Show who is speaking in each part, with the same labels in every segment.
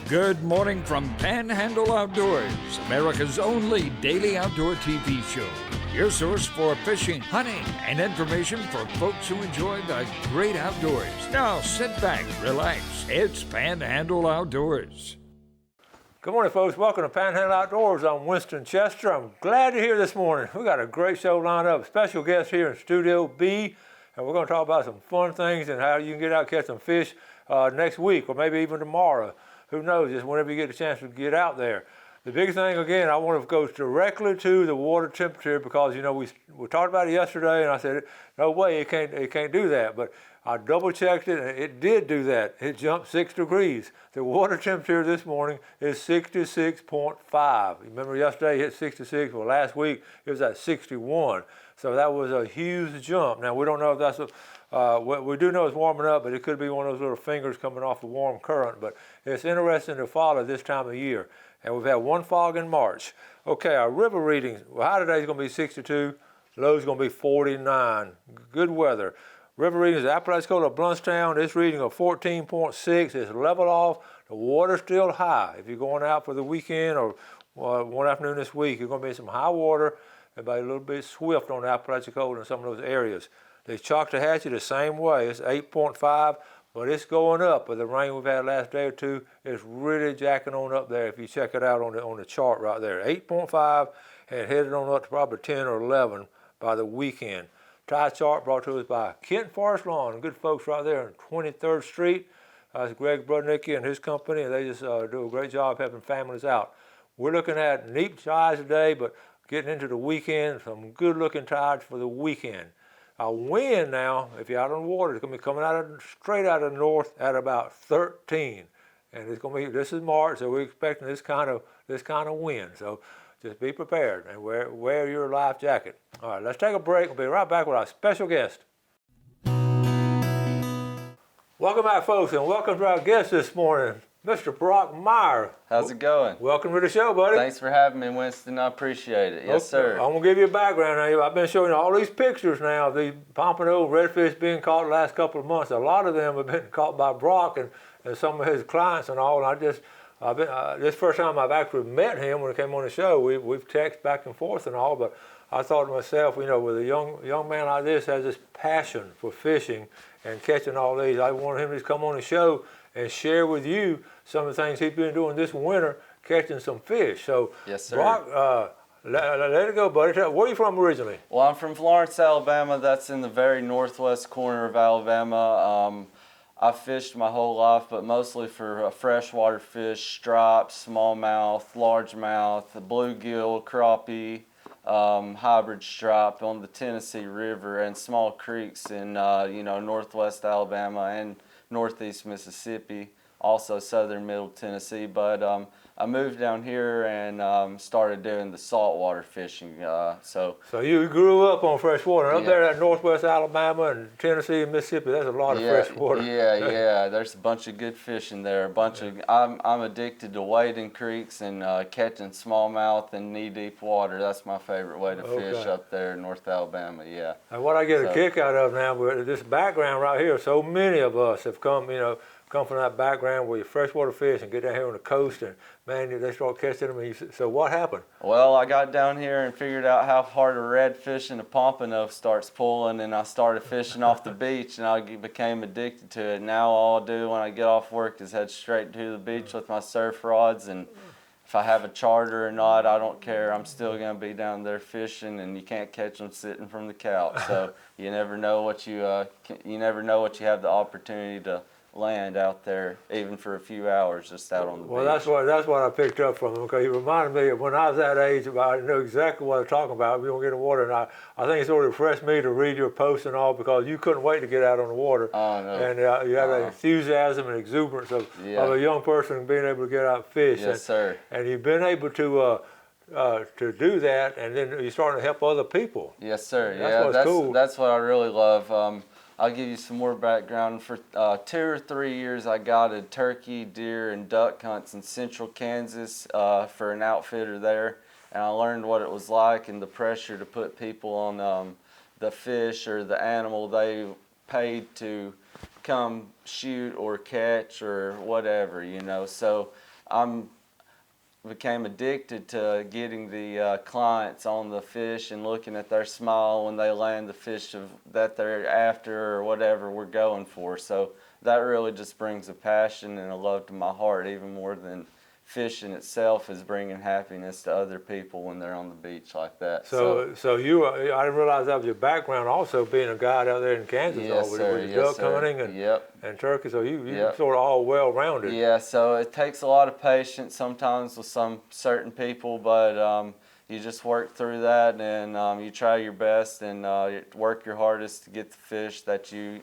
Speaker 1: Good morning from Panhandle Outdoors, America's only daily outdoor TV show. Your source for fishing, hunting, and information for folks who enjoy the great outdoors. Now sit back, relax. It's Panhandle Outdoors.
Speaker 2: Good morning, folks. Welcome to Panhandle Outdoors. I'm Winston Chester. I'm glad you're here this morning. We got a great show lined up. Special guest here in Studio B, and we're going to talk about some fun things and how you can get out and catch some fish next week or maybe even tomorrow. Who knows, just whenever you get a chance to get out there. The big thing, again, I want to go directly to the water temperature because, you know, we talked about it yesterday and I said, no way, it can't do that. But I double checked it and it did do that. It jumped 6 degrees. The water temperature this morning is 66.5. Remember yesterday it hit 66, well last week it was at 61. So that was a huge jump. Now we don't know if that's we do know it's warming up, but it could be one of those little fingers coming off a warm current. But it's interesting to follow this time of year. And we've had one fog in March. Okay, our river readings, well, high today is going to be 62, low is going to be 49. Good weather. River readings, Apalachicola, Bluntstown, this reading of 14.6. It's leveled off. The water's still high. If you're going out for the weekend or one afternoon this week, you're going to be in some high water. Everybody a little bit swift on Apalachicola in some of those areas. The Choctawhatchee the same way. It's 8.5, but it's going up. With the rain we've had last day or two, it's really jacking on up there. If you check it out on the chart right there, 8.5 and headed on up to probably 10 or 11 by the weekend. Tide chart brought to us by Kent Forest Lawn, good folks right there on 23rd Street. It's Greg Brudnicki and his company, and they just do a great job helping families out. We're looking at neat tides today, but getting into the weekend, some good-looking tides for the weekend. Our wind now, if you're out on the water, it's going to be coming straight out of the north at about 13, and it's going to be. This is March, so we're expecting this kind of wind. So just be prepared and wear your life jacket. All right, let's take a break. We'll be right back with our special guest. Welcome back, folks, and welcome to our guest this morning, Mr. Brock Meyer.
Speaker 3: How's it going?
Speaker 2: Welcome to the show, buddy.
Speaker 3: Thanks for having me, Winston. I appreciate it. Yes, sir.
Speaker 2: I'm going to give you a background now. I've been showing you all these pictures now of these pompano redfish being caught the last couple of months. A lot of them have been caught by Brock and some of his clients and all. And this first time I've actually met him when he came on the show. We've texted back and forth and all, but I thought to myself, you know, with a young man like this has this passion for fishing and catching all these, I wanted him to come on the show and share with you some of the things he's been doing this winter, catching some fish. So,
Speaker 3: yes, sir.
Speaker 2: Brock, let it go, buddy. Where are you from originally?
Speaker 3: Well, I'm from Florence, Alabama. That's in the very northwest corner of Alabama. I fished my whole life, but mostly for freshwater fish, stripes, smallmouth, largemouth, bluegill, crappie, hybrid stripe on the Tennessee River and small creeks in northwest Alabama and northeast Mississippi, also southern middle Tennessee. But I moved down here and started doing the saltwater fishing. So
Speaker 2: you grew up on freshwater. Up there at northwest Alabama and Tennessee and Mississippi, there's a lot of freshwater.
Speaker 3: Yeah. There's a bunch of good fish in there. I'm addicted to wading creeks and catching smallmouth in knee-deep water. That's my favorite way to fish up there in North Alabama, yeah.
Speaker 2: And what I get a kick out of now, with this background right here, so many of us have come from that background where you freshwater fish and get down here on the coast and, man, they start catching them. So what happened?
Speaker 3: Well, I got down here and figured out how hard a redfish and a pompano starts pulling, and I started fishing off the beach, and I became addicted to it. Now all I do when I get off work is head straight to the beach with my surf rods, and if I have a charter or not, I don't care. I'm still going to be down there fishing, and you can't catch them sitting from the couch. So you never know what you have the opportunity to land out there, even for a few hours, just out on the beach.
Speaker 2: Well, that's what I picked up from him, because he reminded me of when I was that age, I knew exactly what I'm talking about. We don't get in the water, and I think it sort of refreshed me to read your posts and all, because you couldn't wait to get out on the water.
Speaker 3: Oh, no.
Speaker 2: And you have that enthusiasm and exuberance of a young person being able to get out and fish.
Speaker 3: Yes, sir.
Speaker 2: And you've been able to do that, and then you're starting to help other people.
Speaker 3: Yes, sir.
Speaker 2: That's cool.
Speaker 3: That's what I really love. I'll give you some more background. For 2 or 3 years, I guided turkey, deer, and duck hunts in central Kansas for an outfitter there. And I learned what it was like and the pressure to put people on the fish or the animal they paid to come shoot or catch or whatever, you know. So I'm became addicted to getting the clients on the fish and looking at their smile when they land the fish that they're after or whatever we're going for. So that really just brings a passion and a love to my heart, even more than fishing itself is bringing happiness to other people when they're on the beach like that.
Speaker 2: So you, I didn't realize that was your background also, being a guide out there in Kansas.
Speaker 3: Yes, sir.
Speaker 2: With
Speaker 3: Yes,
Speaker 2: duck hunting and turkey, so you sort of all well-rounded.
Speaker 3: Yeah, so it takes a lot of patience sometimes with some certain people, but you just work through that and you try your best and work your hardest to get the fish that you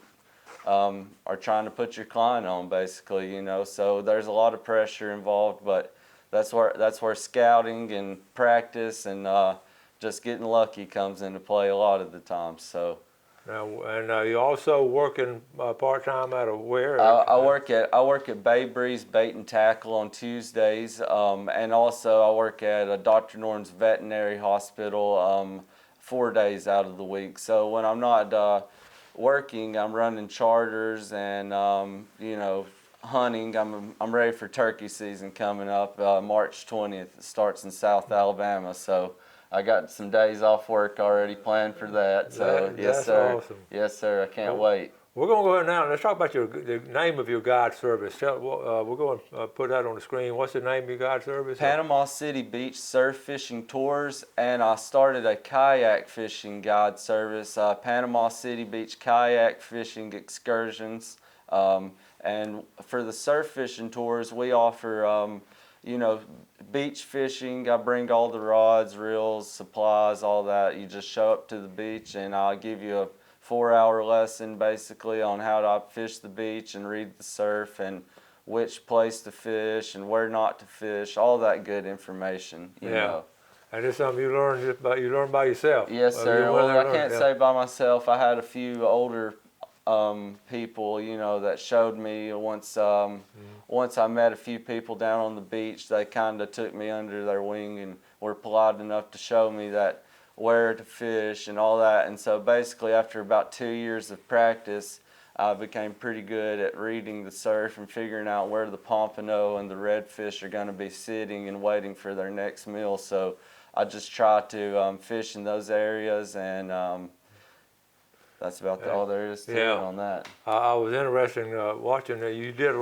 Speaker 3: are trying to put your client on, basically, you know. So there's a lot of pressure involved, but that's where scouting and practice and just getting lucky comes into play a lot of the time. So.
Speaker 2: Now, and you also working part-time out of where?
Speaker 3: I work at Bay Breeze Bait and Tackle on Tuesdays, and also I work at Dr. Norton's Veterinary Hospital 4 days out of the week. So when I'm not working, I'm running charters and you know, hunting. I'm ready for turkey season coming up. March 20th. It starts in South Alabama, so I got some days off work already planned for that. So yes, sir.
Speaker 2: Awesome.
Speaker 3: Yes, sir. I can't wait.
Speaker 2: We're going to go ahead now. Let's talk about the name of your guide service. We're going to put that on the screen. What's the name of your guide service?
Speaker 3: Panama City Beach Surf Fishing Tours, and I started a kayak fishing guide service, Panama City Beach Kayak Fishing Excursions. And for the surf fishing tours, we offer, you know, beach fishing. I bring all the rods, reels, supplies, all that. You just show up to the beach and I'll give you a 4-hour lesson basically on how to fish the beach and read the surf and which place to fish and where not to fish, all that good information, you know.
Speaker 2: And it's something you learn by yourself.
Speaker 3: Yes, sir. Well, I can't say by myself. I had a few older people, you know, that showed me once I met a few people down on the beach. They kind of took me under their wing and were polite enough to show me that where to fish and all that. And so basically after about 2 years of practice, I became pretty good at reading the surf and figuring out where the pompano and the redfish are going to be sitting and waiting for their next meal. So I just try to fish in those areas, and that's about all there is to it on that. I
Speaker 2: was interested in watching that. You did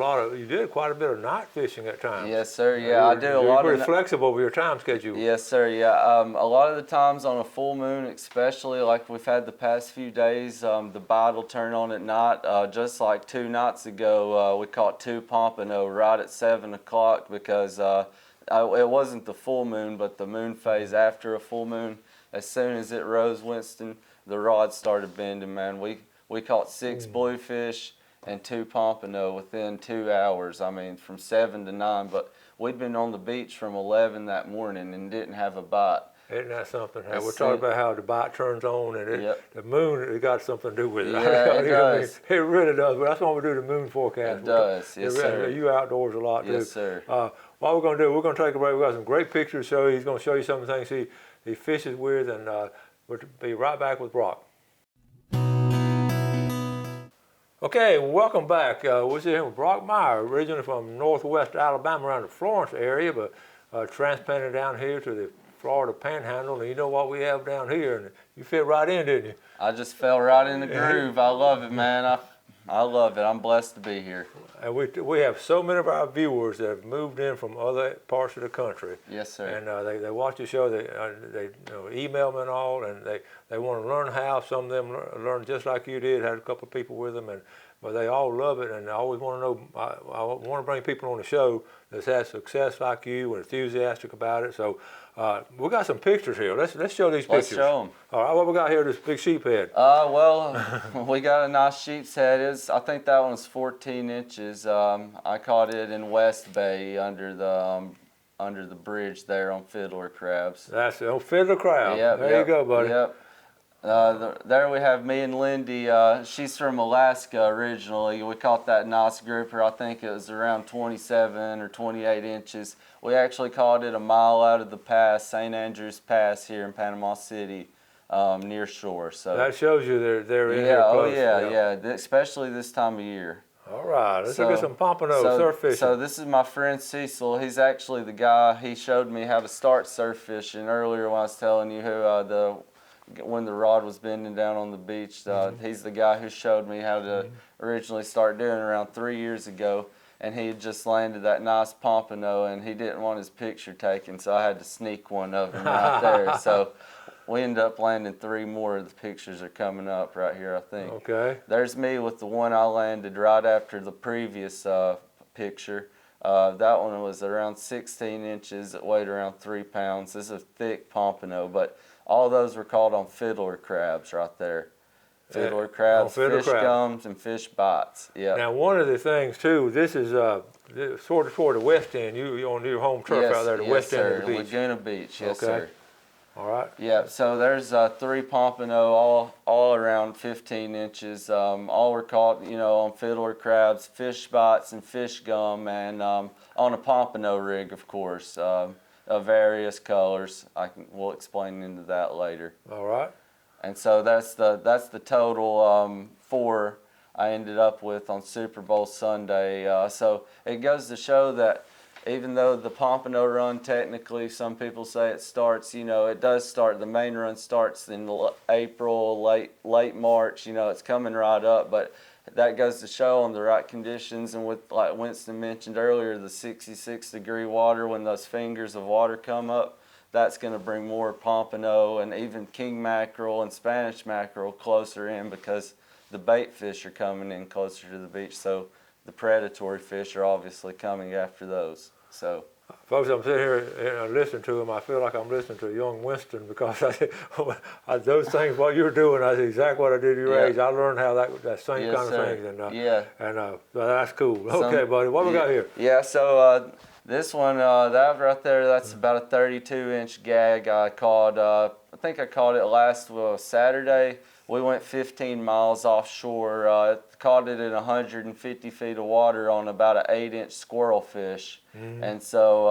Speaker 2: quite a bit of night fishing at times.
Speaker 3: Yes, sir. Yeah, I do a lot.
Speaker 2: You're pretty flexible with your time schedule.
Speaker 3: Yes, sir. Yeah, a lot of the times on a full moon, especially like we've had the past few days, the bite will turn on at night. Just like 2 nights ago, we caught 2 pompano right at 7 o'clock because it wasn't the full moon, but the moon phase after a full moon. As soon as it rose, Winston, the rod started bending, man. We caught 6 bluefish and 2 pompano within 2 hours. I mean, from 7 to 9, but we'd been on the beach from 11 that morning and didn't have a bite.
Speaker 2: Isn't that something? We're talking about how the bite turns on, and the moon, it got something to do with it.
Speaker 3: Yeah, it does.
Speaker 2: It really does. But that's why we do the moon forecast.
Speaker 3: It does, yes, sir.
Speaker 2: You outdoors a lot, too.
Speaker 3: Yes, sir.
Speaker 2: What we're going to do, we're going to take a break. We've got some great pictures to show you. He's going to show you some of the things he fishes with, and we'll be right back with Brock. Okay, welcome back. We're here with Brock Meyer, originally from northwest Alabama around the Florence area, but transplanted down here to the Florida Panhandle. And you know what we have down here, and you fit right in, didn't you?
Speaker 3: I just fell right in the groove. I love it, man. I love it. I'm blessed to be here.
Speaker 2: And we have so many of our viewers that have moved in from other parts of the country.
Speaker 3: Yes, sir.
Speaker 2: And they watch the show. They email me and all, and they want to learn how. Some of them learn just like you did. Had a couple of people with them, but they all love it, and I always want to know. I want to bring people on the show that's had success like you and enthusiastic about it. So we got some pictures here. Let's show these pictures.
Speaker 3: Let's show them.
Speaker 2: All right, what we got here? This big sheep head.
Speaker 3: Well, we got a nice sheep's head. I think that one's 14 inches. I caught it in West Bay under the bridge there on fiddler crabs.
Speaker 2: That's on fiddler crab.
Speaker 3: Yep,
Speaker 2: there you go, buddy.
Speaker 3: Yep. There we have me and Lindy. She's from Alaska originally. We caught that nice grouper. I think it was around 27 or 28 inches. We actually caught it a mile out of the pass, St. Andrews Pass here in Panama City, near shore. So
Speaker 2: that shows you they're in
Speaker 3: here
Speaker 2: close.
Speaker 3: Yeah. Especially this time of year.
Speaker 2: All right, let's look at some pompano surf fishing.
Speaker 3: So this is my friend Cecil. He's actually the guy, he showed me how to start surf fishing earlier when I was telling you who when the rod was bending down on the beach. He's the guy who showed me how to originally start doing it around 3 years ago. And he had just landed that nice pompano, and he didn't want his picture taken, so I had to sneak one of them right there. So we ended up landing 3 more. The pictures are coming up right here, I think.
Speaker 2: Okay.
Speaker 3: There's me with the one I landed right after the previous picture. That one was around 16 inches. It weighed around 3 pounds. This is a thick pompano, but all those were caught on fiddler crabs right there. Fiddler crabs, fish gums, and fish bites. Yeah.
Speaker 2: Now, one of the things too, this is sort of toward the west end. You on your home turf out there, the west end of the beach.
Speaker 3: Laguna Beach. Yes, sir.
Speaker 2: All right.
Speaker 3: Yeah. So there's 3 pompano, all around 15 inches. All were caught, on fiddler crabs, fish bites, and fish gum, and on a pompano rig, of course, of various colors. We'll explain into that later.
Speaker 2: All right.
Speaker 3: And so that's the total 4 I ended up with on Super Bowl Sunday. So it goes to show that even though the pompano run, technically some people say it starts, it does start, the main run starts in April, late March, it's coming right up, but that goes to show on the right conditions, and with, like Winston mentioned earlier, the 66-degree water, when those fingers of water come up, that's going to bring more pompano and even king mackerel and Spanish mackerel closer in, because the bait fish are coming in closer to the beach. So the predatory fish are obviously coming after those. So,
Speaker 2: folks, I'm sitting here and listening to him. I feel like I'm listening to a young Winston, because those things, what you're doing, that's exactly what I did at your age. I learned how that same kind of things. And that's cool. Okay, buddy, what we got here?
Speaker 3: Yeah, so this one, that right there, that's about a 32-inch gag I caught. I think I caught it last Saturday. We went 15 miles offshore. Caught it in 150 feet of water on about an 8-inch squirrel fish. And so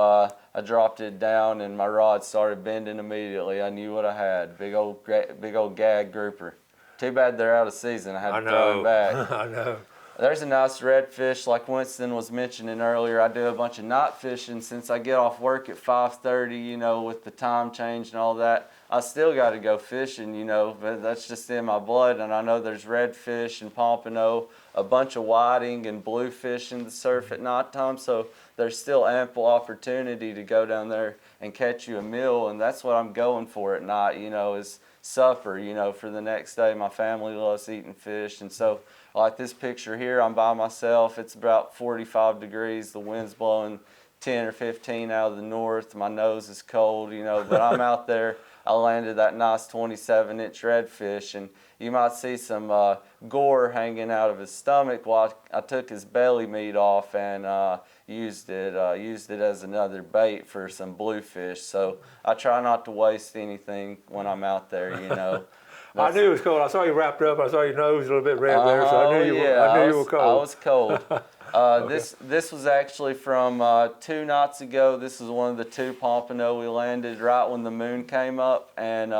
Speaker 3: I dropped it down, and my rod started bending immediately. I knew what I had. Big old gag grouper. Too bad they're out of season. I had to throw them back.
Speaker 2: I know.
Speaker 3: There's a nice redfish, like Winston was mentioning earlier. I do a bunch of night fishing since I get off work at 5:30, with the time change and all that. I still got to go fishing, but that's just in my blood. And I know there's redfish and pompano, a bunch of whiting and bluefish in the surf at nighttime. So there's still ample opportunity to go down there and catch you a meal. And that's what I'm going for at night, is supper, for the next day. My family loves eating fish. And so, like this picture here, I'm by myself. It's about 45 degrees. The wind's blowing 10 or 15 out of the north. My nose is cold, but I'm out there. I landed that nice 27-inch redfish, and you might see some gore hanging out of his stomach while I took his belly meat off and used it as another bait for some bluefish. So I try not to waste anything when I'm out there,
Speaker 2: I knew it was cold. I saw you wrapped up. I saw your nose a little bit red there, so I knew you were cold.
Speaker 3: I was cold. This was actually from 2 nights ago. This is one of the 2 pompano we landed right when the moon came up, and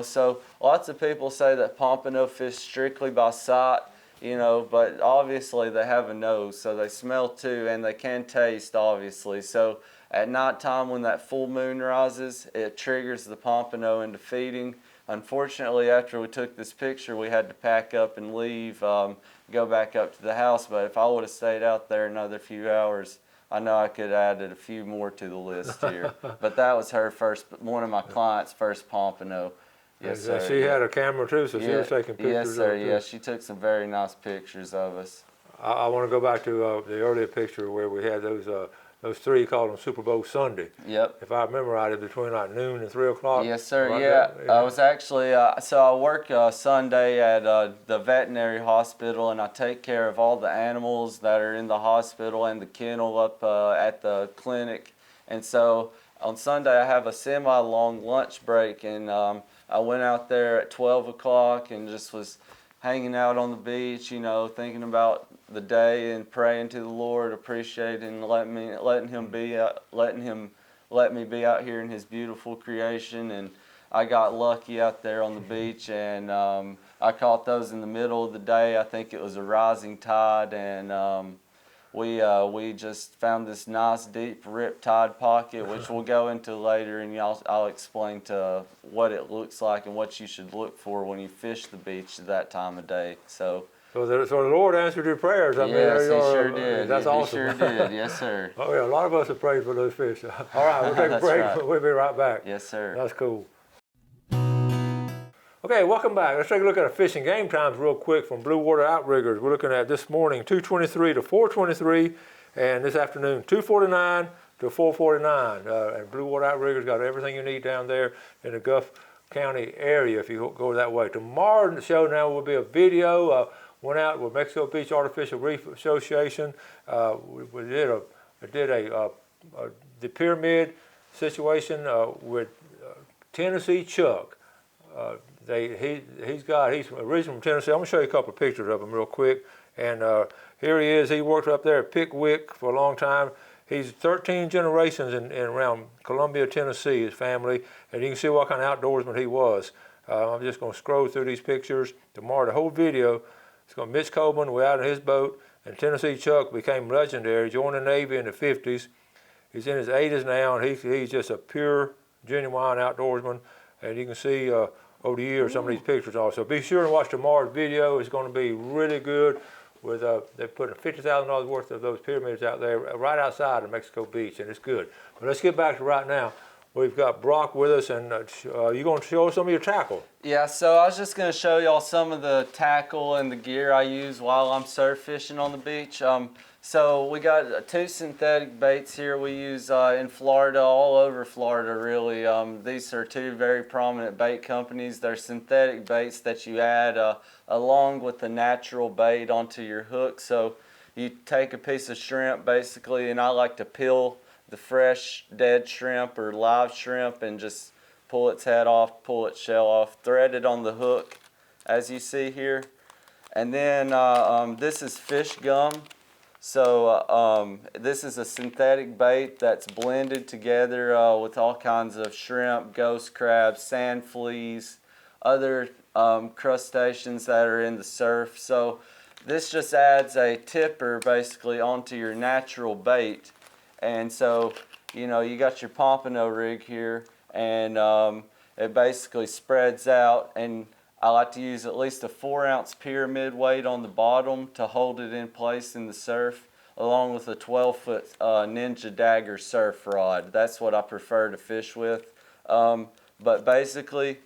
Speaker 3: so lots of people say that pompano fish strictly by sight, but obviously they have a nose, so they smell too, and they can taste, obviously. So at nighttime, when that full moon rises, it triggers the pompano into feeding. Unfortunately, after we took this picture, we had to pack up and leave, go back up to the house. But if I would have stayed out there another few hours, I know I could have added a few more to the list here. But that was one of my clients' first pompano. Yes, sir.
Speaker 2: She had a camera too, so she was taking pictures.
Speaker 3: Yes, sir. Yeah, she took some very nice pictures of us.
Speaker 2: I want to go back to the earlier picture where we had those 3 called on Super Bowl Sunday.
Speaker 3: Yep.
Speaker 2: If I remember right, it's between like noon and 3 o'clock.
Speaker 3: Yes, sir.
Speaker 2: Right
Speaker 3: Yeah.
Speaker 2: there?
Speaker 3: I was actually, so I work Sunday at the veterinary hospital, and I take care of all the animals that are in the hospital and the kennel up at the clinic. And so on Sunday, I have a semi-long lunch break, and I went out there at 12 o'clock and just was hanging out on the beach, thinking about the day and praying to the Lord, appreciating letting me be out here in His beautiful creation. And I got lucky out there on the beach, and I caught those in the middle of the day. I think it was a rising tide, and we just found this nice deep rip tide pocket, which we'll go into later, and I'll explain to what it looks like and what you should look for when you fish the beach at that time of day. So the
Speaker 2: Lord answered your prayers. I mean,
Speaker 3: yes, he sure did.
Speaker 2: That's awesome.
Speaker 3: He sure did. Yes, sir.
Speaker 2: Oh yeah, a lot of us have prayed for those fish. All right, we'll take a break.
Speaker 3: Right.
Speaker 2: We'll be right back.
Speaker 3: Yes, sir.
Speaker 2: That's cool. Okay, welcome back. Let's take a look at our fishing game times real quick from Blue Water Outriggers. We're looking at this morning 2:23 to 4:23, and this afternoon 2:49 to 4:49. And Blue Water Outriggers got everything you need down there in the Gulf County area if you go that way. Tomorrow the show now will be a video. Went out with Mexico Beach Artificial Reef Association. We did the pyramid situation with Tennessee Chuck. He's originally from Tennessee. I'm gonna show you a couple of pictures of him real quick. And here he is. He worked up there at Pickwick for a long time. He's 13 generations in around Columbia, Tennessee, his family. And you can see what kind of outdoorsman he was. I'm just gonna scroll through these pictures. Tomorrow, the whole video, it's gonna Mitch Coleman, we're out in his boat. And Tennessee Chuck became legendary, joined the Navy in the 50s. He's in his 80s now, and he's just a pure, genuine outdoorsman. And you can see over the years some of these pictures also. Be sure and watch tomorrow's video. It's going to be really good. With they put $50,000 worth of those pyramids out there right outside of Mexico Beach, and it's good. But let's get back to right now. We've got Brock with us, and you're going to show us some of your tackle.
Speaker 3: Yeah, so I was just going to show y'all some of the tackle and the gear I use while I'm surf fishing on the beach. So we got 2 synthetic baits here we use in Florida, all over Florida really. These are 2 very prominent bait companies. They're synthetic baits that you add along with the natural bait onto your hook. So you take a piece of shrimp basically, and I like to peel the fresh dead shrimp or live shrimp and just pull its head off, pull its shell off, thread it on the hook as you see here. And then this is fish gum. So this is a synthetic bait that's blended together with all kinds of shrimp, ghost crabs, sand fleas, other crustaceans that are in the surf. So this just adds a tipper basically onto your natural bait. And so, you know, you got your pompano rig here, and it basically spreads out, and I like to use at least a 4-ounce pyramid weight on the bottom to hold it in place in the surf, along with a 12-foot Ninja Dagger surf rod. That's what I prefer to fish with. But basically,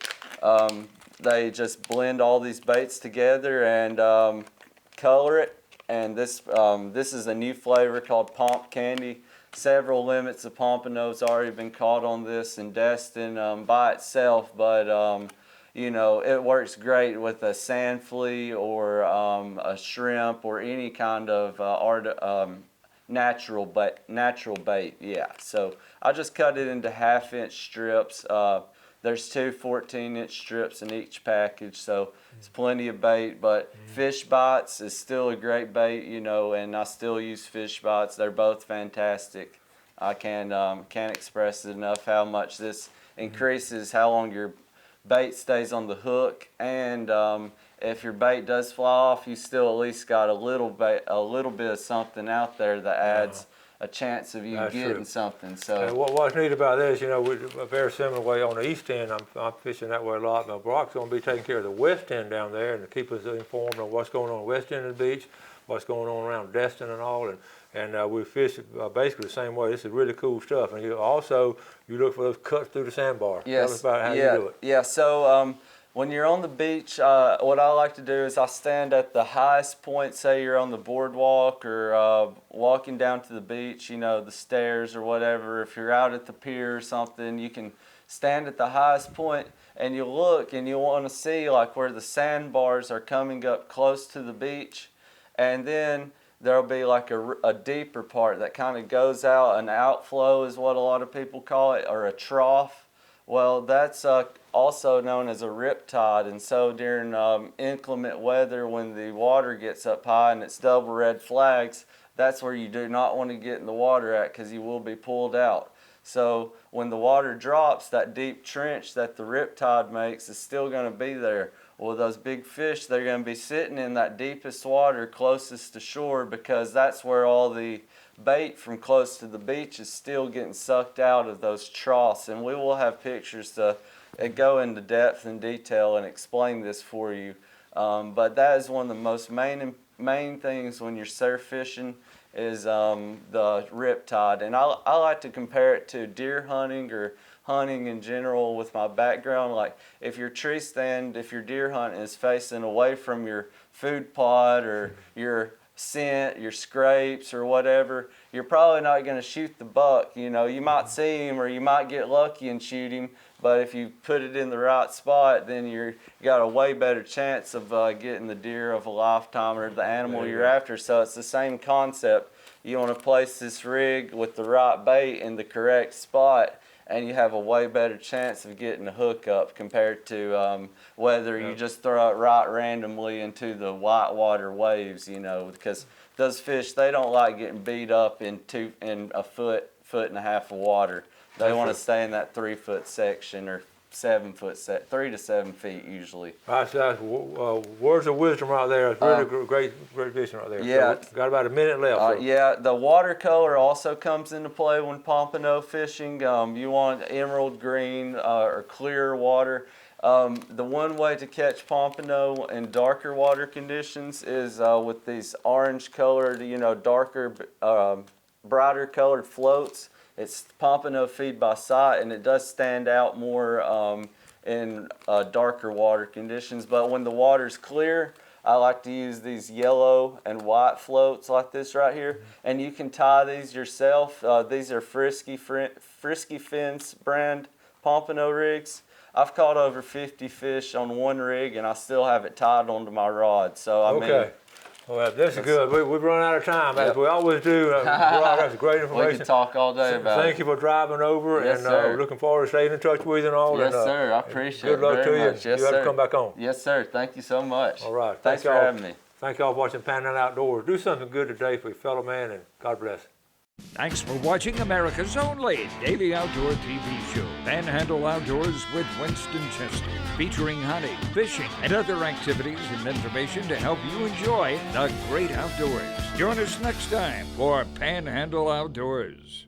Speaker 3: they just blend all these baits together and color it. And this is a new flavor called Pomp Candy. Several limits of pompanos already been caught on this in Destin by itself, but you know, it works great with a sand flea or a shrimp or any kind of natural bait. Yeah. So I just cut it into 1/2-inch strips. There's 2 14-inch strips in each package, so it's plenty of bait. But fish bites is still a great bait, you know, and I still use fish bites. They're both fantastic. I can't express it enough how much this increases how long your bait stays on the hook, and if your bait does fly off, you still at least got a little bit of something out there that adds a chance of you getting something. So
Speaker 2: and what's neat about this, you know, we're a very similar way on the east end. I'm fishing that way a lot. Now Brock's going to be taking care of the west end down there and to keep us informed on what's going on the west end of the beach, what's going on around Destin and all, and we fish basically the same way. This is really cool stuff. And you look for those cuts through the sandbar.
Speaker 3: Yes.
Speaker 2: Tell us about how you do it.
Speaker 3: Yeah. So when you're on the beach, what I like to do is I stand at the highest point. Say you're on the boardwalk or walking down to the beach, you know, the stairs or whatever. If you're out at the pier or something, you can stand at the highest point and you look and you want to see like where the sandbars are coming up close to the beach, and then there'll be like a deeper part that kind of goes out. An outflow is what a lot of people call it, or a trough. Well, that's also known as a rip tide. And so during inclement weather, when the water gets up high and it's double red flags, that's where you do not want to get in the water at, because you will be pulled out. So when the water drops, that deep trench that the riptide makes is still going to be there. Well, those big fish, they're going to be sitting in that deepest water closest to shore, because that's where all the bait from close to the beach is still getting sucked out of those troughs. And we will have pictures to go into depth and detail and explain this for you. But that is one of the most main things when you're surf fishing, is the riptide. And I like to compare it to deer hunting or hunting in general with my background. Like if your tree stand, if your deer hunt is facing away from your food plot or your scent, your scrapes or whatever, you're probably not going to shoot the buck. You know, you might see him or you might get lucky and shoot him, but if you put it in the right spot, then you got a way better chance of getting the deer of a lifetime or the animal you're after. So it's the same concept. You want to place this rig with the right bait in the correct spot, and you have a way better chance of getting a hookup compared to whether you just throw it right randomly into the whitewater waves, you know, because those fish, they don't like getting beat up in a foot and a half of water. They want to stay in that 3 foot section or 7 foot 3 to 7 feet usually.
Speaker 2: That's words of wisdom right there. It's really great vision right there.
Speaker 3: Yeah.
Speaker 2: So got about a minute left.
Speaker 3: Yeah, the watercolor also comes into play when pompano fishing. You want emerald green or clear water. The one way to catch pompano in darker water conditions is with these orange colored, you know, darker, brighter colored floats. It's pompano feed by sight, and it does stand out more in darker water conditions. But when the water's clear, I like to use these yellow and white floats like this right here. And you can tie these yourself. These are Frisky Fins brand pompano rigs. I've caught over 50 fish on one rig, and I still have it tied onto my rod. So I mean,
Speaker 2: well, this is good. We've run out of time, as we always do. Brock, that's great information.
Speaker 3: We can talk all day about it.
Speaker 2: Thank you for driving over, and looking forward to staying in touch with you and all.
Speaker 3: Yes, sir. I appreciate it.
Speaker 2: Good luck to you.
Speaker 3: Yes,
Speaker 2: you have to come back on.
Speaker 3: Yes, sir. Thank you so much.
Speaker 2: All right.
Speaker 3: Thanks for having me.
Speaker 2: Thank y'all for watching Panhandle Outdoors. Do something good today for your fellow man, and God bless.
Speaker 1: Thanks for watching America's only daily outdoor TV show, Panhandle Outdoors with Winston Chester, featuring hunting, fishing, and other activities and information to help you enjoy the great outdoors. Join us next time for Panhandle Outdoors.